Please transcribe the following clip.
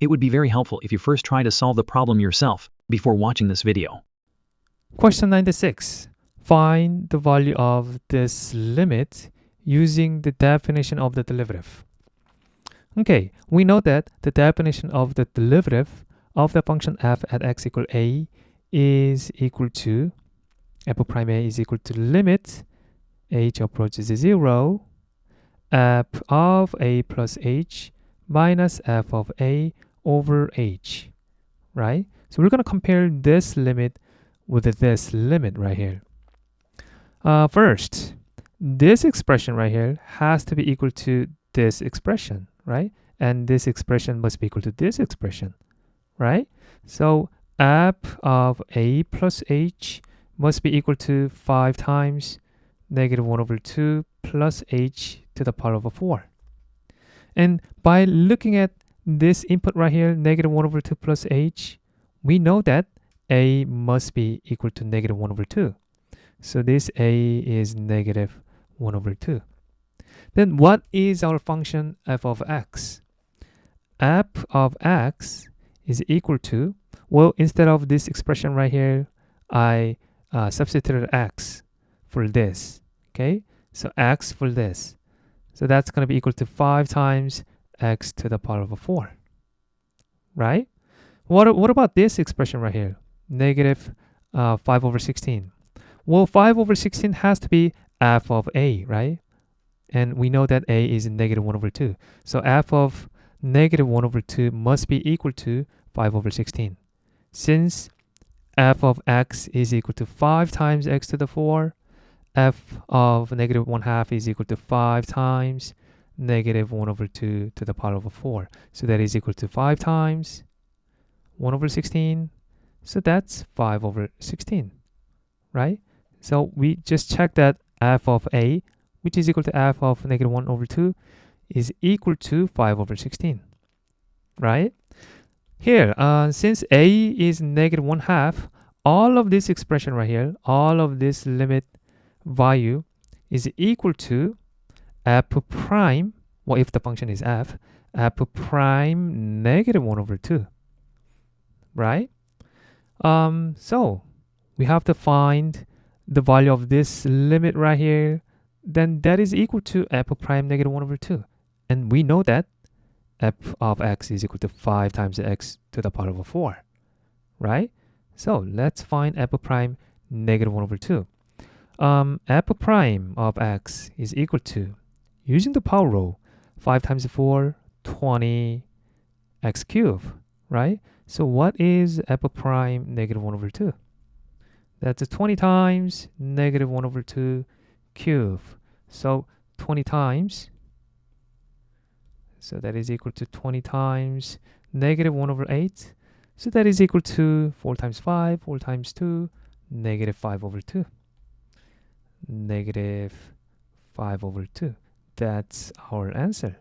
It would be very helpful if you first try to solve the problem yourself before watching this video. Question 96. Find the value of this limit using the definition of the derivative. Okay, we know that the definition of the derivative of the function f at x equal a is equal to f prime a is equal to limit h approaches 0 f of a plus h minus f of a over h, right? So we're going to compare this limit with this limit right here. First, this expression right here has to be equal to this expression, right? And this expression must be equal to this expression, right? So f of a plus h must be equal to 5 times negative 1 over 2 plus h to the power of 4. And by looking at this input right here, negative 1 over 2 plus h, we know that a must be equal to negative 1 over 2. So this a is negative 1 over 2. Then what is our function f of x? F of x is equal to, well, instead of this expression right here, I substituted x for this, okay? So x for this. So that's going to be equal to 5 times x to the power of 4, right? What about this expression right here? Negative 5 over 16. Well, 5 over 16 has to be f of a, right? And we know that a is negative 1 over 2. So f of negative 1 over 2 must be equal to 5 over 16. Since f of x is equal to 5 times x to the 4, f of negative 1/2 is equal to 5 times negative 1 over 2 to the power of 4. So that is equal to 5 times 1 over 16. So that's 5 over 16, right? So we just check that f of a, which is equal to f of negative 1 over 2, is equal to 5 over 16, right? Here, since a is negative 1/2, all of this expression right here, all of this limit value is equal to f prime, well, if the function is f prime negative 1 over 2, right? So we have to find the value of this limit right here, then that is equal to f prime negative 1 over 2. And we know that f of x is equal to 5 times x to the power of 4, right? So let's find f prime negative 1 over 2. F prime of x is equal to, using the power rule, 5 times 4, 20 x cubed, right? So what is f prime negative 1 over 2? That's 20 times negative 1 over 2 cubed. So 20 times, so that is equal to 20 times negative 1 over 8. So that is equal to 4 times 5, 4 times 2, negative 5 over 2. Negative 5 over 2. That's our answer.